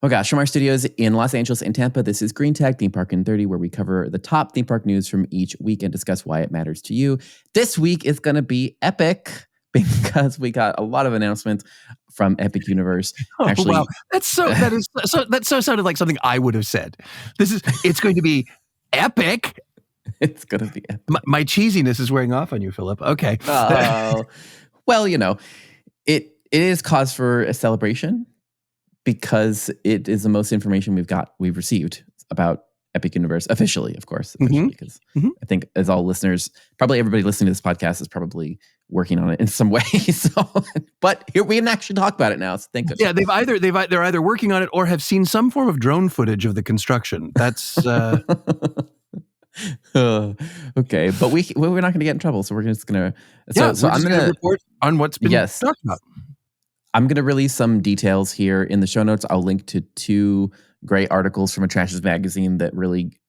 Oh gosh, from our studios in Los Angeles and Tampa, this is Green Tech Theme Park in 30, where we cover the top theme park news from each week and discuss why it matters to you. This week is going to be epic because we got a lot of announcements from Epic Universe. Oh, Actually, wow. That so sounded like something I would have said. It's going to be epic. It's going to be epic. My cheesiness is wearing off on you, Philip. Okay. Oh, well, it is cause for a celebration because it is the most information we've received about Epic Universe officially, of course, because I think as all listeners, probably everybody listening to this podcast is probably working on it in some way. So, but here we can actually talk about it now. So thank goodness. Yeah, they're either working on it or have seen some form of drone footage of the construction. That's okay, but we're not going to get in trouble, so we're just going to. So I'm going to report on what's been talked about. I'm going to release some details here in the show notes. I'll link to 2 great articles from Attractions Magazine that really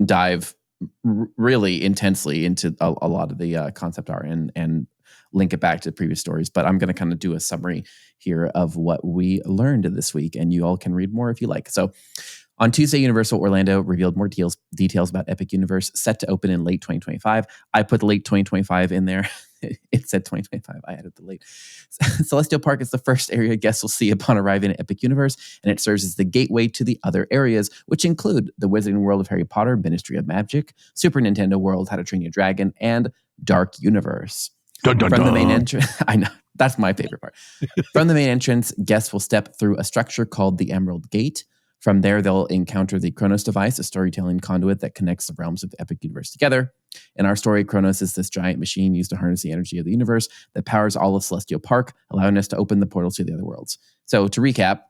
dive really intensely into a lot of the concept art and link it back to previous stories. But I'm going to kind of do a summary here of what we learned this week, and you all can read more if you like. So on Tuesday, Universal Orlando revealed more details about Epic Universe, set to open in late 2025. I put the late 2025 in there. It said 2025. I added the late. Celestial Park is the first area guests will see upon arriving at Epic Universe, and it serves as the gateway to the other areas, which include the Wizarding World of Harry Potter, Ministry of Magic, Super Nintendo World, How to Train Your Dragon, and Dark Universe. Dun, dun, From dun. the main entrance, I know, that's my favorite part. From the main entrance, guests will step through a structure called the Emerald Gate. From there, they'll encounter the Chronos device, a storytelling conduit that connects the realms of the Epic Universe together. In our story, Chronos is this giant machine used to harness the energy of the universe that powers all of Celestial Park, allowing us to open the portals to the other worlds. So to recap,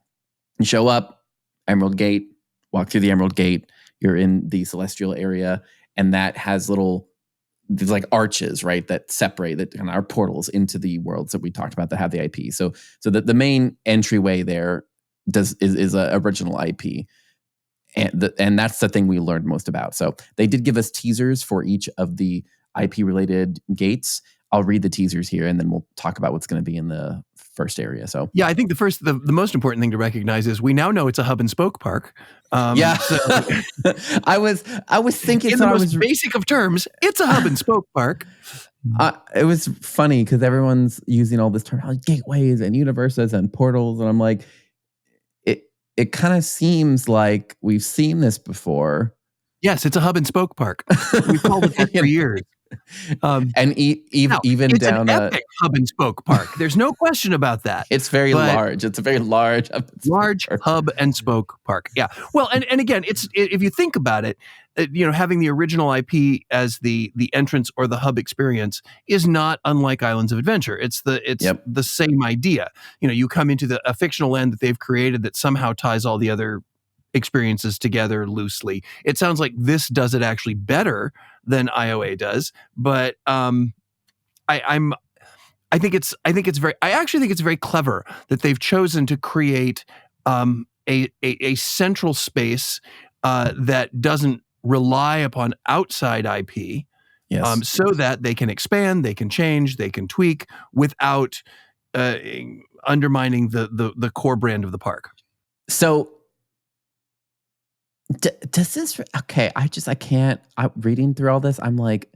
you show up, Emerald Gate, walk through the Emerald Gate, you're in the celestial area, and that has there's like arches, right, that separate, that kind of are portals into the worlds that we talked about that have the IP. So the main entryway there is a original IP, and that's the thing we learned most about. So they did give us teasers for each of the IP related gates. I'll read the teasers here, and then we'll talk about what's going to be in the first area. So yeah, I think the most important thing to recognize is we now know it's a hub and spoke park. So I was thinking in the most basic of terms, it's a hub and spoke park. It was funny because everyone's using all this terminology, gateways and universes and portals, and I'm like, it kind of seems like we've seen this before. Yes, it's a hub and spoke park. We've called it that for years. And even it's down an epic hub and spoke park. There's no question about that. It's very large. It's a very large hub and spoke park. Yeah. Well, and again, it's if you think about it, having the original IP as the entrance or the hub experience is not unlike Islands of Adventure. It's the same idea. You come into a fictional land that they've created that somehow ties all the other experiences together loosely. It sounds like this does it actually better than IOA does, but I actually think it's very clever that they've chosen to create a central space that doesn't rely upon outside IP, so that they can expand, they can change, they can tweak without undermining the core brand of the park. So does this, okay, I can't, reading through all this, I'm like,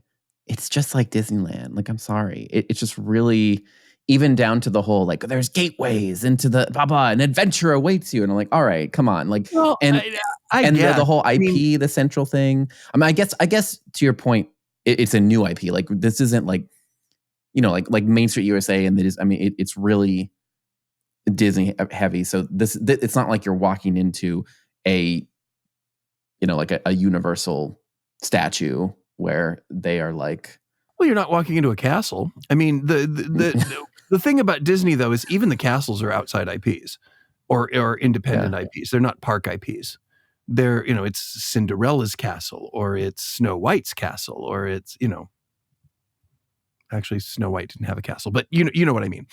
it's just like Disneyland. Like, I'm sorry. It's just really, even down to the whole, like, there's gateways into the blah, blah, and adventure awaits you. And I'm like, all right, come on. Like, well, the whole IP, the central thing. I mean, I guess to your point, it's a new IP. Like, this isn't like, like Main Street USA. And it's really Disney heavy. So it's not like you're walking into a, like a Universal statue where they are like, well, you're not walking into a castle. I mean, the thing about Disney though is even the castles are outside IPs or independent IPs. They're not park IPs. They're, it's Cinderella's castle or it's Snow White's castle or it's, actually Snow White didn't have a castle, but you know what I mean.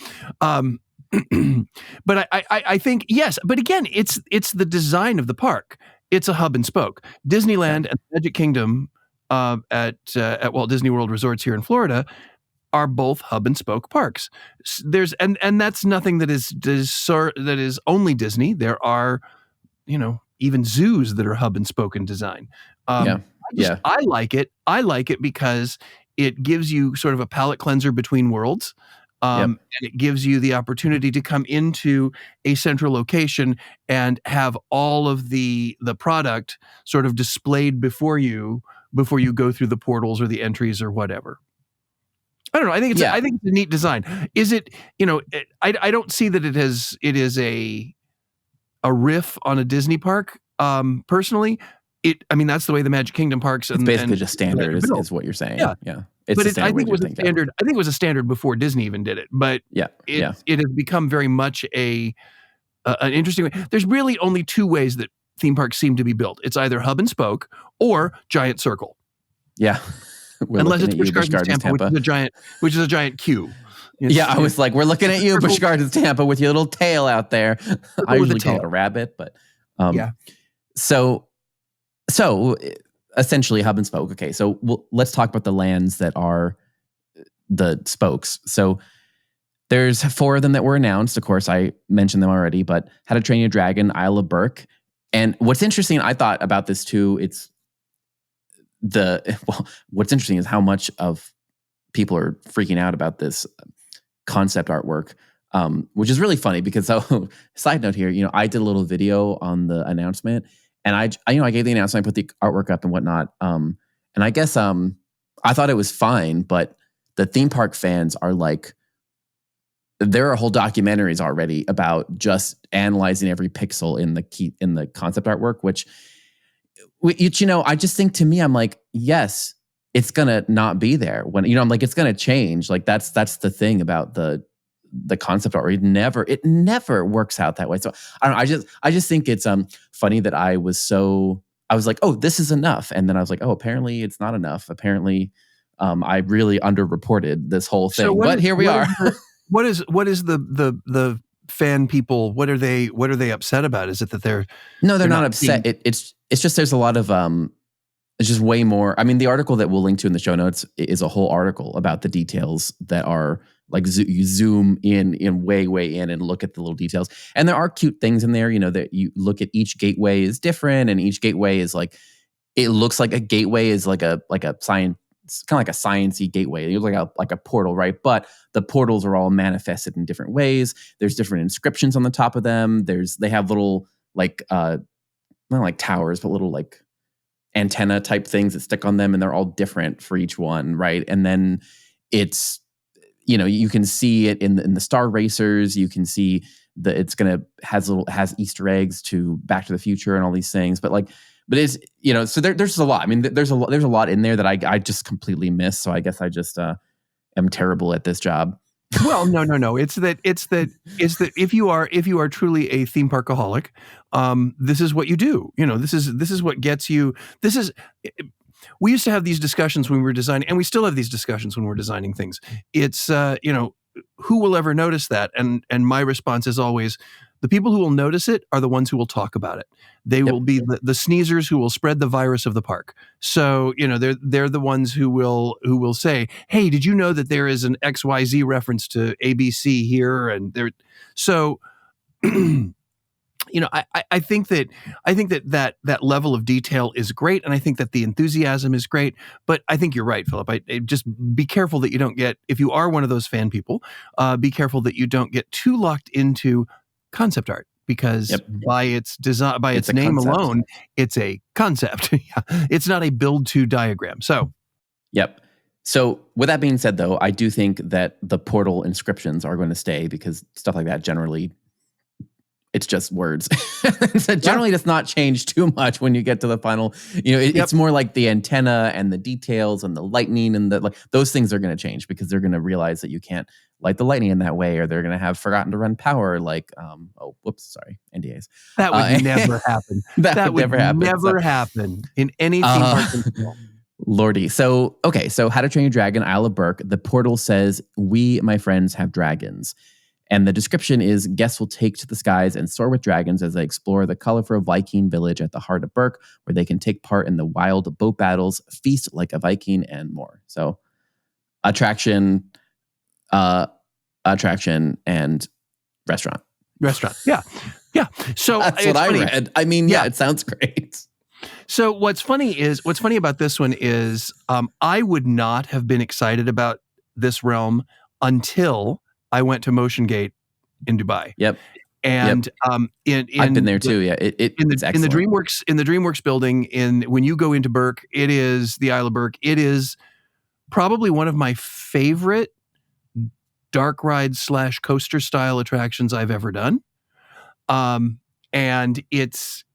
But I think, yes, but again, it's the design of the park. It's a hub and spoke. Disneyland and Magic Kingdom at Walt Disney World Resorts here in Florida are both hub and spoke parks. There's and that's nothing that is only Disney. There are, even zoos that are hub and spoke in design. Yeah. I like it. I like it because it gives you sort of a palate cleanser between worlds. And it gives you the opportunity to come into a central location and have all of the product sort of displayed before you go through the portals or the entries or whatever. I don't know. I think it's a neat design. Is it? I don't see that it is a riff on a Disney park. Personally, that's the way the Magic Kingdom parks. It's basically just standard, is what you're saying. Yeah. I think it was a standard. I think it was a standard before Disney even did it. But it has become very much an interesting way. There's really only two ways that theme parks seem to be built. It's either hub and spoke or giant circle. Yeah. Unless it's Busch Gardens Tampa, which is a giant queue. I was like, we're looking at you, Busch Gardens Tampa, with your little tail out there. I usually call it a rabbit, but So essentially hub and spoke. Okay, so let's talk about the lands that are the spokes. So there's 4 of them that were announced. Of course, I mentioned them already, but How to Train Your Dragon, Isle of Berk. And what's interesting, I thought about this too, what's interesting is how much of people are freaking out about this concept artwork, which is really funny because, side note here, I did a little video on the announcement, and I gave the announcement, I put the artwork up and whatnot. And I guess I thought it was fine, but the theme park fans are like, there are whole documentaries already about just analyzing every pixel in the concept artwork, which I just think, to me, I'm like, yes, it's gonna not be there when I'm like, it's gonna change. Like that's the thing about the concept art. It never works out that way. So I don't know. I just think it's funny that I was like, oh, this is enough, and then I was like, oh, apparently it's not enough. Apparently, I really underreported this whole thing. So but here we are. What is the fan people? What are they upset about? Is it that they're not upset? It's just there's a lot of it's just way more. I mean, the article that we'll link to in the show notes is a whole article about the details that are like you zoom in way in and look at the little details. And there are cute things in there, that you look at. Each gateway is different, and each gateway is like, it looks like a gateway is like a science, kind of like a sciencey gateway. It looks like a portal, right? But the portals are all manifested in different ways. There's different inscriptions on the top of them. They have little like not like towers, but little like antenna type things that stick on them, and they're all different for each one, right? And then it's, you can see it in the Star Racers. You can see that it's has Easter eggs to Back to the Future and all these things, but it's, so there's a lot. I mean, there's a lot in there that I just completely miss. So I guess I just am terrible at this job. Well, no. It's that if you are truly a theme parkaholic, this is what you do. This is what gets you. We used to have these discussions when we were designing, and we still have these discussions when we're designing things. It's who will ever notice that? And my response is always, the people who will notice it are the ones who will talk about it. They will be the sneezers who will spread the virus of the park. So, they're the ones who will say, "Hey, did you know that there is an XYZ reference to ABC here?" And there, so, I think that level of detail is great, and I think that the enthusiasm is great. But I think you're right, Philip. I just be careful that you don't get, if you are one of those fan people, be careful that you don't get too locked into concept art, because by its design, by its name alone, it's a concept. It's not a build to diagram. So, So with that being said, though, I do think that the portal inscriptions are going to stay, because stuff like that generally, it's just words. So generally does not change too much when you get to the final. It's more like the antenna and the details and the lightning and those things are going to change, because they're going to realize that you can't light the lightning in that way, or they're going to have forgotten to run power. NDAs. That would never happen. That would never happen in any theme park in the world. Lordy. So How to Train Your Dragon, Isle of Berk. The portal says, "We, my friends, have dragons." And the description is, guests will take to the skies and soar with dragons as they explore the colorful Viking village at the heart of Berk, where they can take part in the wild boat battles, feast like a Viking, and more. So, attraction. attraction and restaurant. Yeah. So That's it's what I funny. read. I mean, yeah, it sounds great. So what's funny about this one is I would not have been excited about this realm until I went to Motion Gate in Dubai. Yep. And I've been there too. Yeah, it's excellent. in the DreamWorks building, when you go into Burke, it is the Isle of Burke. It is probably one of my favorite dark ride / coaster style attractions I've ever done. And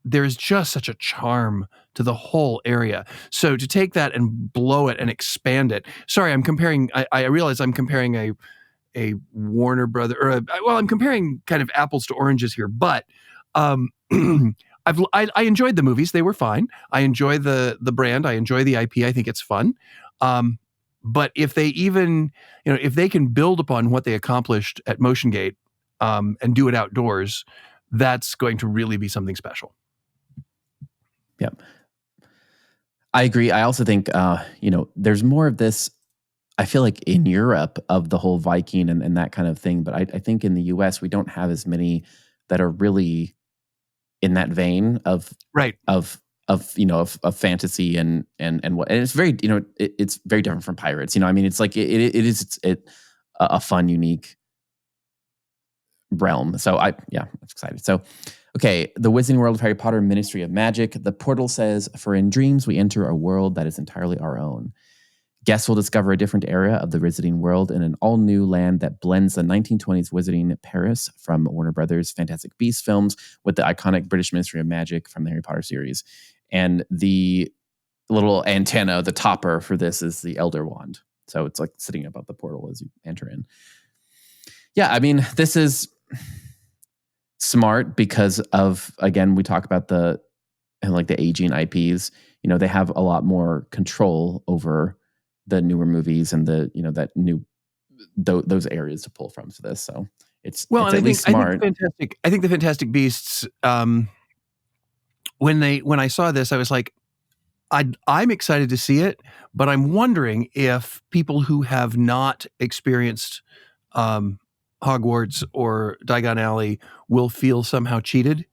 there's just such a charm to the whole area. So to take that and blow it and expand it. Sorry, I'm comparing. I realize I'm comparing a Warner Brother, I'm comparing kind of apples to oranges here. But I enjoyed the movies; they were fine. I enjoy the brand. I enjoy the IP. I think it's fun. But if they if they can build upon what they accomplished at Motion Gate and do it outdoors, that's going to really be something special. Yep. I agree. I also think, there's more of this, I feel like in Europe, of the whole Viking and that kind of thing. But I think in the US, we don't have as many that are really in that vein of fantasy and what, and it's very, it's very different from pirates. It's like, it is a fun, unique realm. So I'm excited. So, okay, the Wizarding World of Harry Potter, Ministry of Magic. The portal says, "For in dreams we enter a world that is entirely our own. Guests will discover a different era of the Wizarding World in an all-new land that blends the 1920s Wizarding Paris from Warner Brothers' Fantastic Beasts films with the iconic British Ministry of Magic from the Harry Potter series." And the little antenna, the topper for this, is the Elder Wand. So it's like sitting above the portal as you enter in. Yeah, this is smart because of, again, we talk about the aging IPs. They have a lot more control over the newer movies and those areas to pull from for this. So it's at least smart. I think the Fantastic Beasts, when I saw this, I was like, I'm excited to see it, but I'm wondering if people who have not experienced Hogwarts or Diagon Alley will feel somehow cheated.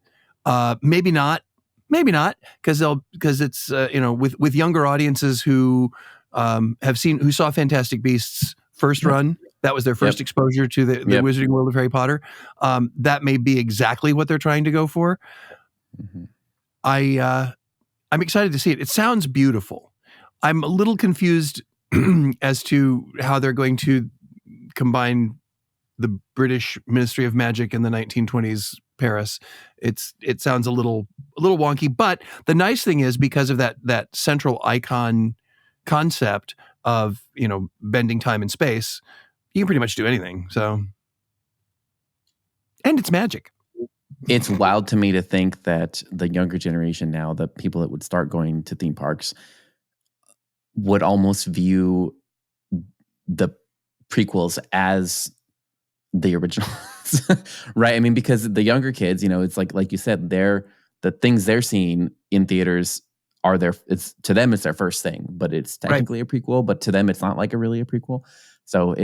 Maybe not, because it's with younger audiences who who saw Fantastic Beasts first run. That was their first exposure to the Wizarding World of Harry Potter. That may be exactly what they're trying to go for. Mm-hmm. I'm excited to see it. It sounds beautiful. I'm a little confused as to how they're going to combine the British Ministry of Magic in the 1920s Paris. It sounds a little wonky, but the nice thing is, because of that central icon concept of, bending time and space, you can pretty much do anything. So, and it's magic. It's wild to me to think that the younger generation now, the people that would start going to theme parks, would almost view the prequels as the originals, right? Because the younger kids, it's like you said, the things they're seeing in theaters are to them it's their first thing, but it's technically a prequel, but to them it's not like really a prequel. So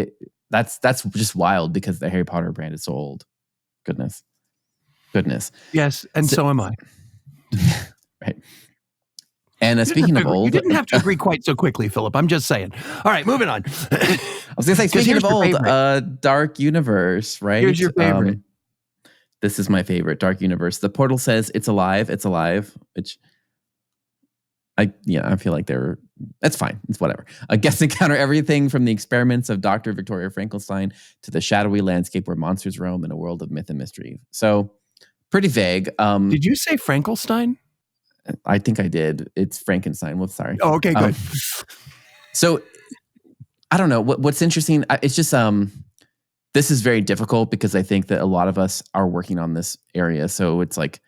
that's just wild because the Harry Potter brand is so old. Goodness. Yes, and so am I. Right. And speaking of old, you didn't have to agree quite so quickly, Philip. I'm just saying. All right, moving on. I was going to say, speaking of old, Dark Universe, right? Here's your favorite. This is my favorite, Dark Universe. The portal says it's alive, which I feel like that's fine. It's whatever. Guests encounter everything from the experiments of Dr. Victoria Frankenstein to the shadowy landscape where monsters roam in a world of myth and mystery. So pretty vague. Did you say Frankenstein? I think I did. It's Frankenstein. Well, sorry. Oh, okay, good. So I don't know what's interesting. It's just this is very difficult because I think that a lot of us are working on this area. So it's like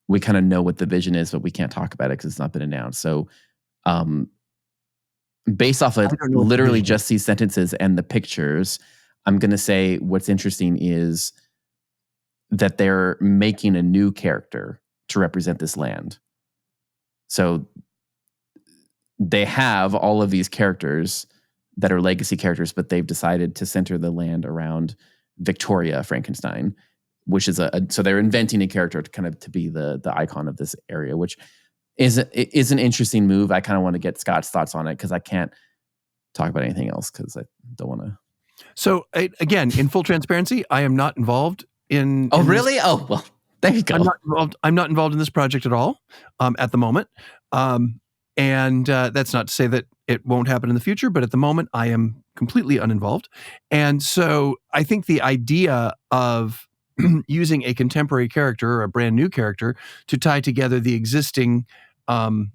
we kind of know what the vision is, but we can't talk about it because it's not been announced. So based off of literally just these sentences and the pictures, I'm going to say what's interesting is that they're making a new character to represent this land. So they have all of these characters that are legacy characters, but they've decided to center the land around Victoria Frankenstein, which is so they're inventing a character to kind of to be the icon of this area, which is an interesting move. I kind of want to get Scott's thoughts on it because I can't talk about anything else because I don't want to. So again, in full transparency, I am not involved in. Oh, really? Oh, well, there you go. I'm not involved in this project at all at the moment. And that's not to say that it won't happen in the future, but at the moment, I am completely uninvolved. And so I think the idea of using a contemporary character or a brand new character to tie together the existing IPs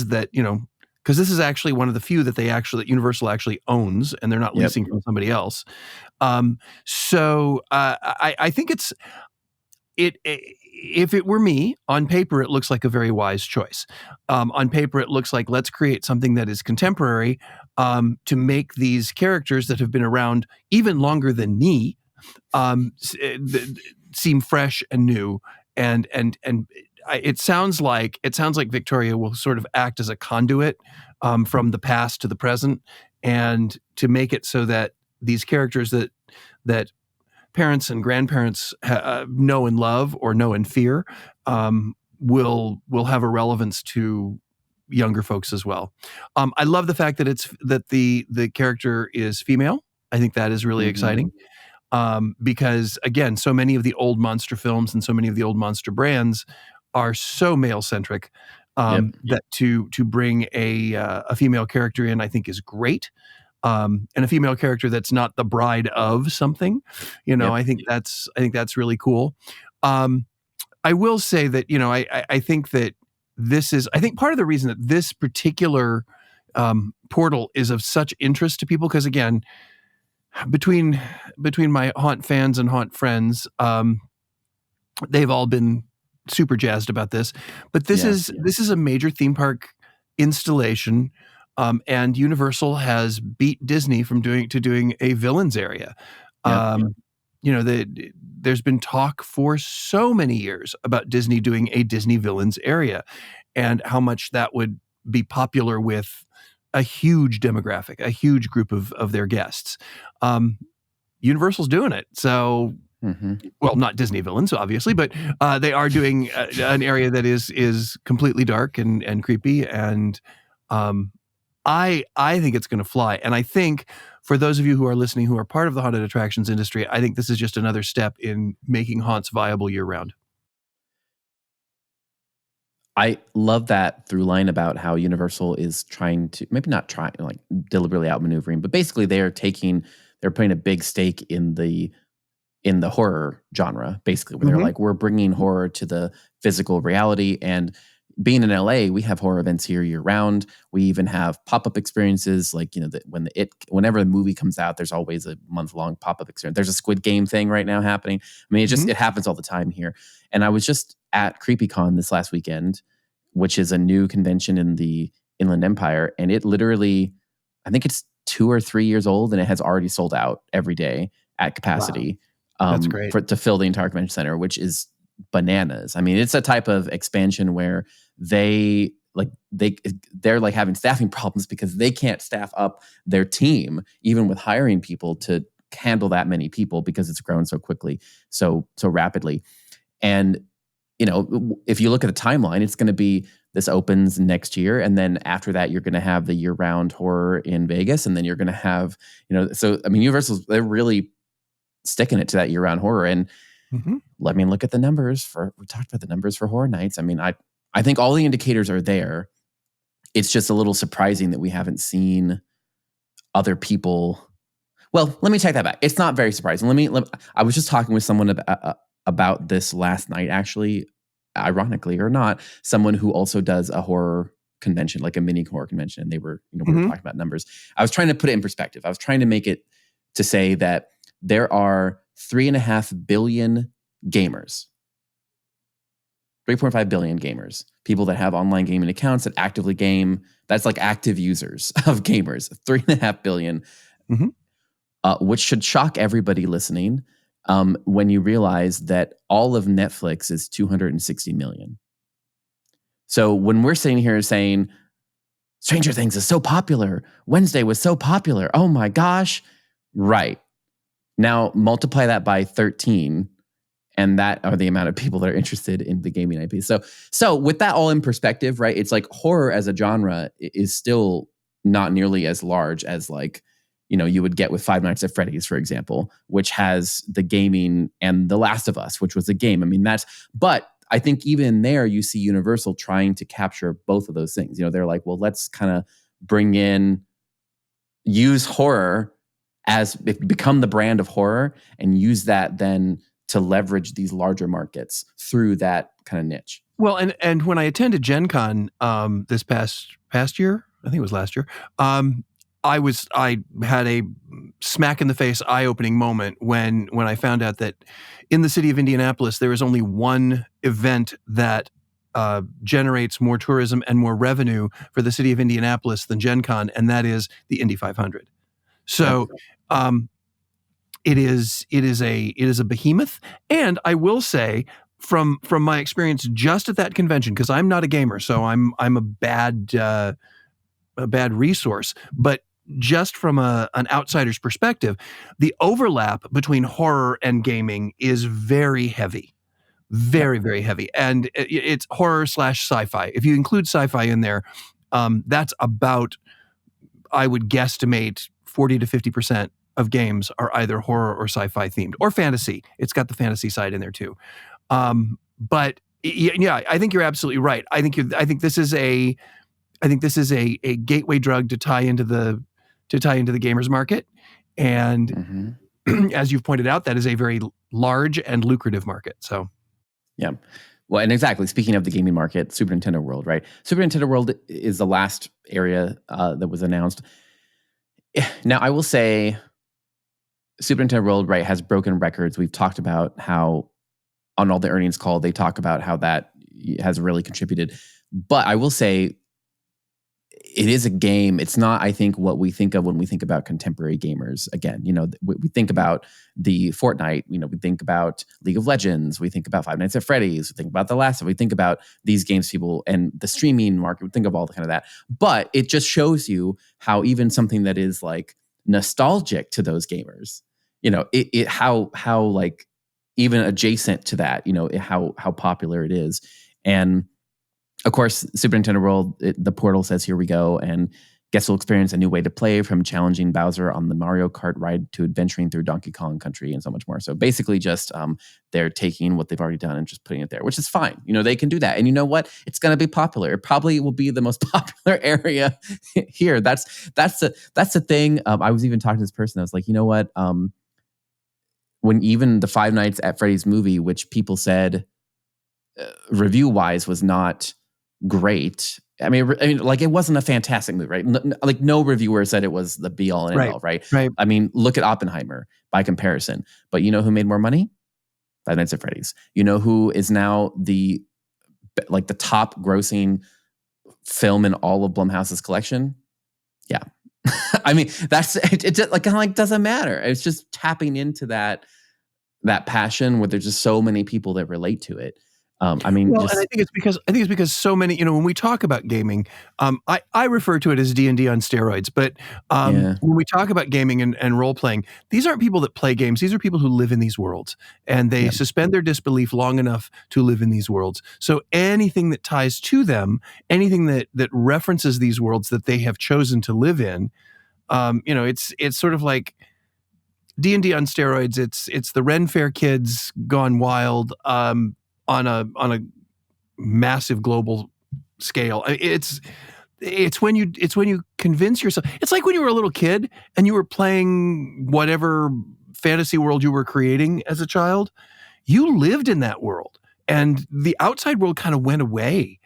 that, because this is actually one of the few that that Universal actually owns, and they're not leasing from somebody else. So I think if it were me, on paper, it looks like a very wise choice. On paper, it looks like let's create something that is contemporary to make these characters that have been around even longer than me seem fresh and new. And it sounds like Victoria will sort of act as a conduit from the past to the present, and to make it so that these characters that parents and grandparents know and love or know and fear will have a relevance to younger folks as well. I love the fact that the character is female. I think that is really exciting. Because again, so many of the old monster films and so many of the old monster brands are so male centric that to bring a female character in, I think, is great. And a female character that's not the bride of something, I think that's really cool. I will say that, I think that I think part of the reason that this particular portal is of such interest to people, because again, between my haunt fans and haunt friends, they've all been super jazzed about this. But this is a major theme park installation, and Universal has beat Disney from doing a villains area. There's been talk for so many years about Disney doing a Disney villains area, and how much that would be popular with a huge demographic, a huge group of their guests. Universal's doing it. So, well, not Disney villains, obviously, but they are doing an area that is completely dark and creepy. And I think it's going to fly. And I think for those of you who are listening who are part of the haunted attractions industry, I think this is just another step in making haunts viable year round. I love that through line about how Universal is trying to, maybe not trying, like deliberately outmaneuvering, but basically they're putting a big stake in the horror genre, basically, where they're like, we're bringing horror to the physical reality. And being in LA, we have horror events here year round. We even have pop-up experiences, like, whenever the movie comes out, there's always a month-long pop-up experience. There's a Squid Game thing right now happening. I mean, it happens all the time here. And I was just at CreepyCon this last weekend, which is a new convention in the Inland Empire. And it literally, I think it's 2 or 3 years old, and it has already sold out every day at capacity. Wow. That's great. To fill the entire convention center, which is bananas. I mean, it's a type of expansion where they're like having staffing problems because they can't staff up their team, even with hiring people to handle that many people, because it's grown so quickly, so rapidly. And if you look at the timeline, it's going to be, this opens next year, and then after that, you're going to have the year-round horror in Vegas, and then you're going to have, so I mean, Universal's, they're really sticking it to that year-round horror. And let me look at the numbers we talked about the numbers for Horror Nights. I mean, I think all the indicators are there. It's just a little surprising that we haven't seen other people. Well, let me take that back. It's not very surprising. I was just talking with someone about this last night, actually, ironically or not, someone who also does a horror convention, like a mini horror convention. And they were, we were talking about numbers. I was trying to put it in perspective. I was trying to make it to say that there are 3.5 billion gamers, 3.5 billion gamers, people that have online gaming accounts that actively game. That's like active users of gamers, 3.5 billion, which should shock everybody listening. When you realize that all of Netflix is 260 million. So when we're sitting here saying Stranger Things is so popular. Wednesday was so popular. Oh my gosh. Right. Now multiply that by 13, and that are the amount of people that are interested in the gaming IP. So with that all in perspective, right? It's like horror as a genre is still not nearly as large as like, you would get with Five Nights at Freddy's, for example, which has the gaming, and The Last of Us, which was a game. I mean, but I think even there you see Universal trying to capture both of those things. They're like, well, let's kind of use horror become the brand of horror, and use that then to leverage these larger markets through that kind of niche. Well, and when I attended Gen Con this past year, I think it was last year, I had a smack in the face, eye-opening moment when I found out that in the city of Indianapolis there is only one event that generates more tourism and more revenue for the city of Indianapolis than Gen Con, and that is the Indy 500. So it is a behemoth, and I will say from my experience just at that convention, because I'm not a gamer, so I'm a bad resource, but just from an outsider's perspective, the overlap between horror and gaming is very heavy. Very, very heavy. And it's horror / sci-fi. If you include sci-fi in there, that's about, I would guesstimate, 40 to 50% of games are either horror or sci-fi themed, or fantasy. It's got the fantasy side in there too. But yeah, I think you're absolutely right. I think this is a gateway drug to tie into the gamers market. And as you've pointed out, that is a very large and lucrative market. So yeah. Well, and exactly, speaking of the gaming market, Super Nintendo World, right? Super Nintendo World is the last area that was announced. Now, I will say Super Nintendo World, right, has broken records. We've talked about how on all the earnings call, they talk about how that has really contributed. But I will say it is a game. It's not, I think, what we think of when we think about contemporary gamers. Again, we think about the Fortnite, we think about League of Legends, we think about Five Nights at Freddy's, we think about The Last of Us, we think about these games people and the streaming market, we think of all the kind of that. But it just shows you how even something that is like nostalgic to those gamers, how like even adjacent to that, how popular it is. And of course, Super Nintendo World, the portal says, here we go. And guests will experience a new way to play, from challenging Bowser on the Mario Kart ride to adventuring through Donkey Kong Country and so much more. So basically just they're taking what they've already done and just putting it there, which is fine. They can do that. And you know what? It's going to be popular. It probably will be the most popular area here. That's the thing. I was even talking to this person. I was like, you know what? When even the Five Nights at Freddy's movie, which people said review-wise was not great. I mean, like, it wasn't a fantastic movie, right? Like, no reviewer said it was the be-all and end-all, right? Right. I mean, look at Oppenheimer by comparison. But you know who made more money? Five Nights at Freddy's. You know who is now the top grossing film in all of Blumhouse's collection? Yeah. I mean, it just like kind of like doesn't matter. It's just tapping into that passion where there's just so many people that relate to it. And I think it's because so many, when we talk about gaming, I refer to it as D&D on steroids. But when we talk about gaming and role playing, these aren't people that play games. These are people who live in these worlds, and they suspend their disbelief long enough to live in these worlds. So anything that ties to them, anything that references these worlds that they have chosen to live in, it's sort of like D&D on steroids. It's the Ren Fair kids gone wild. On a massive global scale. It's when you convince yourself. It's like when you were a little kid and you were playing whatever fantasy world you were creating as a child. You lived in that world, and the outside world kind of went away.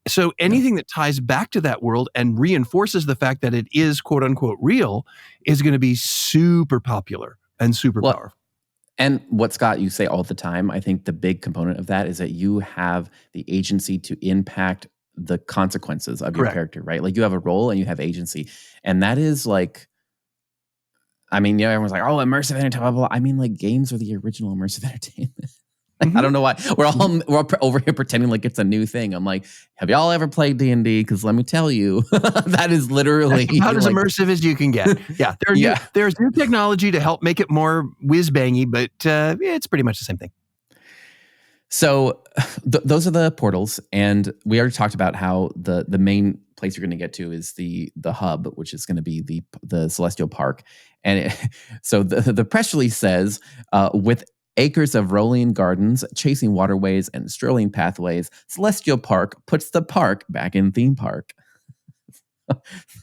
So anything that ties back to that world and reinforces the fact that it is quote unquote real is going to be super popular and super powerful. And what, Scott, you say all the time, I think the big component of that is that you have the agency to impact the consequences of your character, right? Like, you have a role and you have agency. And that is like, I mean, everyone's like, oh, immersive entertainment, blah, blah, blah. I mean, like, games are the original immersive entertainment. I don't know why we're all over here pretending like it's a new thing. I'm like, have y'all ever played D&D? Because let me tell you, that is literally about as immersive as you can get. Yeah, there's new technology to help make it more whiz-bangy, but it's pretty much the same thing. So those are the portals, and we already talked about how the main place you're going to get to is the hub, which is going to be the Celestial Park. And so the press release says, with acres of rolling gardens, chasing waterways, and strolling pathways, Celestial Park puts the park back in theme park.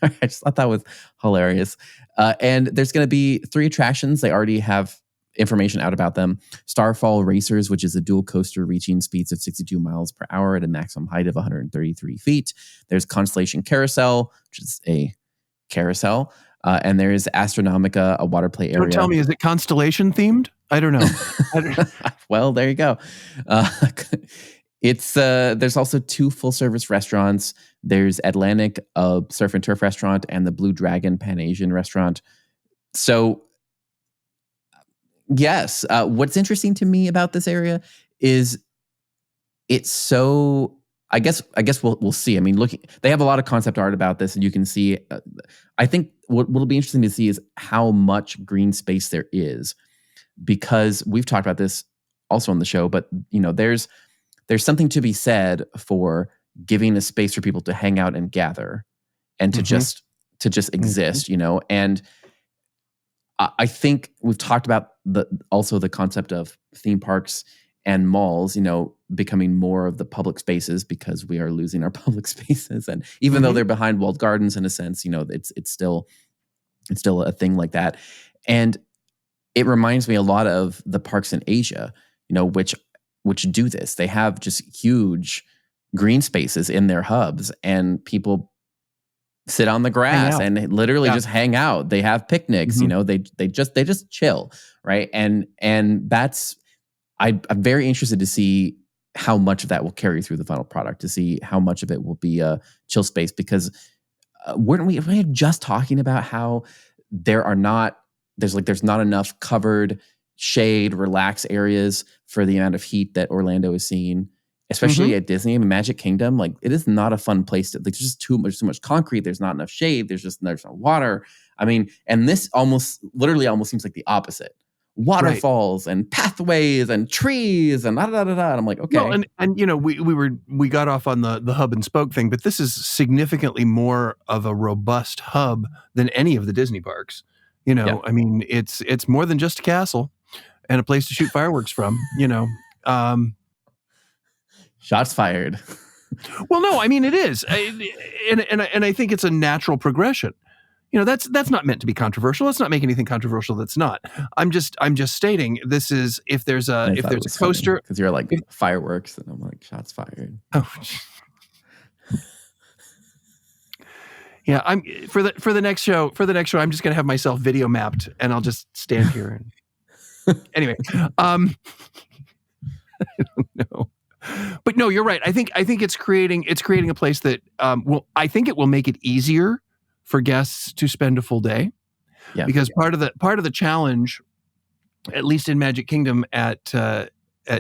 I just thought that was hilarious. And there's going to be 3 attractions. They already have information out about them. Starfall Racers, which is a dual coaster reaching speeds of 62 miles per hour at a maximum height of 133 feet. There's Constellation Carousel, which is a carousel. And there's Astronomica, a water play area. Don't tell me, is it constellation themed? I don't know. Well, there you go. It's there's also 2 full service restaurants. There's Atlantic, a surf and turf restaurant, and the Blue Dragon Pan Asian restaurant. So yes, what's interesting to me about this area is it's so. I guess we'll see. I mean, they have a lot of concept art about this, and you can see. I think what'll be interesting to see is how much green space there is, because we've talked about this also on the show. But there's something to be said for giving a space for people to hang out and gather, and to just exist. And I think we've talked about also the concept of theme parks and malls, becoming more of the public spaces, because we are losing our public spaces. And even though they're behind walled gardens in a sense, it's still a thing like that. And it reminds me a lot of the parks in Asia, which do this. They have just huge green spaces in their hubs, and people sit on the grass and literally just hang out. They have picnics, they just chill, right? And that's I'm very interested to see how much of that will carry through the final product, to see how much of it will be a chill space, because weren't we just talking about how there's not enough covered shade, relax areas for the amount of heat that Orlando is seeing, especially at Disney and Magic Kingdom. Like, it is not a fun place there's just too much concrete. There's not enough shade. There's no water. I mean, and this literally almost seems like the opposite. Waterfalls and pathways and trees and And I'm like, okay. Well, and we got off on the hub and spoke thing, but this is significantly more of a robust hub than any of the Disney parks. I mean, it's more than just a castle and a place to shoot fireworks from. Shots fired. Well, no, I mean, it is, and I think it's a natural progression. That's not meant to be controversial. Let's not make anything controversial that's not. I'm just stating this is, if there's a coaster, because you're like fireworks, and I'm like, shots fired. Oh, yeah. I'm for the next show. I'm just gonna have myself video mapped, and I'll just stand here. And anyway, I don't know. But no, you're right. I think it's creating a place that I think it will make it easier for guests to spend a full day. Yeah. Because part of the challenge, at least in Magic Kingdom at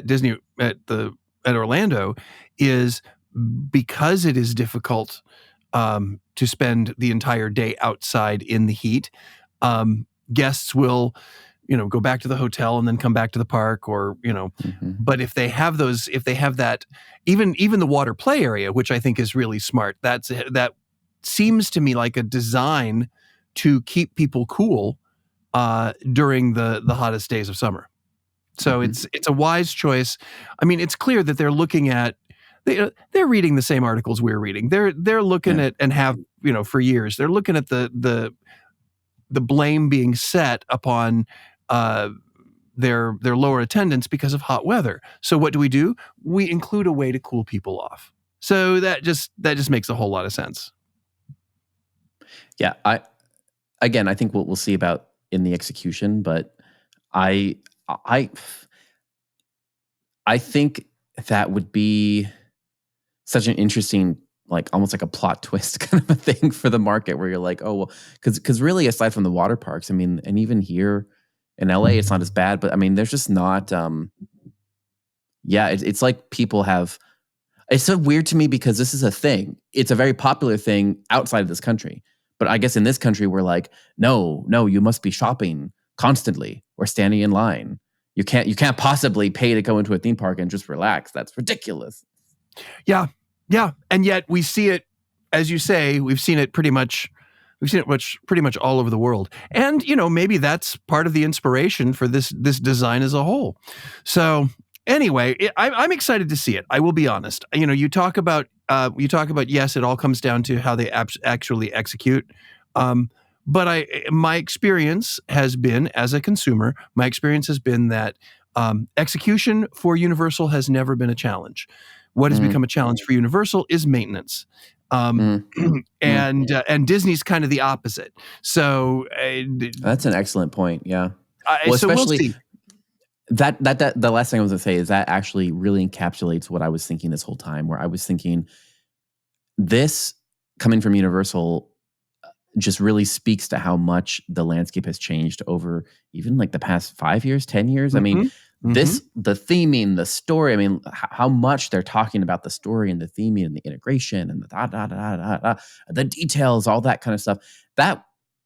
Disney at Orlando, is because it is difficult to spend the entire day outside in the heat. Guests will go back to the hotel and then come back to the park, or but if they have that, even the water play area, which I think is really smart, that seems to me like a design to keep people cool during the hottest days of summer. So it's a wise choice. I mean, it's clear that they're looking at, they're reading the same articles we're reading. They're looking at, and have for years, they're looking at the blame being set upon their lower attendance because of hot weather. So what do? We include a way to cool people off. So that just makes a whole lot of sense. Yeah, I think we'll see about in the execution, but I think that would be such an interesting, like almost like a plot twist kind of a thing for the market, where you're like, oh well, because really, aside from the water parks, I mean, and even here in LA, it's not as bad, but I mean, there's just not Yeah, it's like people have. It's so weird to me because this is a thing. It's a very popular thing outside of this country. But I guess in this country, we're like, no, you must be shopping constantly or standing in line. You can't possibly pay to go into a theme park and just relax. That's ridiculous. Yeah. And yet we see it, as you say, we've seen it pretty much all over the world. And, maybe that's part of the inspiration for this design as a whole. So anyway, I'm excited to see it. I will be honest. You talk about, yes, it all comes down to how they actually execute. But my experience has been, as a consumer, that execution for Universal has never been a challenge. What has become a challenge for Universal is maintenance. And Disney's kind of the opposite. So that's an excellent point. Yeah. So we'll see. That the last thing I was going to say is that actually really encapsulates what I was thinking this whole time, where I was thinking this coming from Universal just really speaks to how much the landscape has changed over even like the past 5 years, 10 years. I mean, the theming, the story, I mean, how much they're talking about the story and the theming and the integration and the the details, all that kind of stuff. That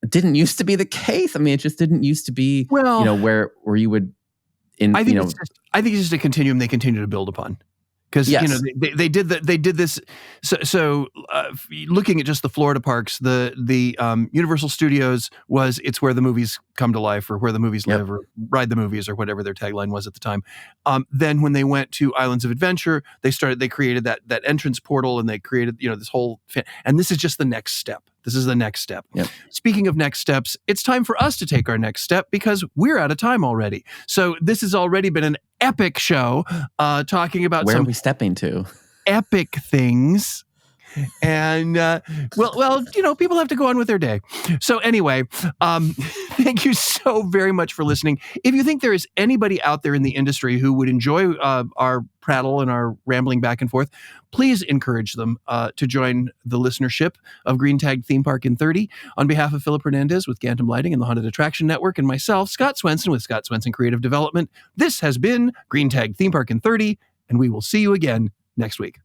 didn't used to be the case. I mean, it just didn't used to be, where you would, I think it's just a continuum they continue to build upon. Because they did this. So looking at just the Florida parks, the Universal Studios it's where the movies come to life, or where the movies live, or ride the movies, or whatever their tagline was at the time. Then when they went to Islands of Adventure, they created that entrance portal, and they created this whole. And this is just the next step. This is the next step. Yep. Speaking of next steps, it's time for us to take our next step because we're out of time already. So this has already been an epic show, talking about where are we stepping to? Epic things. And people have to go on with their day. So anyway, thank you so very much for listening. If you think there is anybody out there in the industry who would enjoy our prattle and our rambling back and forth, please encourage them to join the listenership of Green Tag Theme Park in 30. On behalf of Philip Hernandez with Gantom Lighting and the Haunted Attraction Network, and myself, Scott Swenson with Scott Swenson Creative Development, this has been Green Tag Theme Park in 30, and we will see you again next week.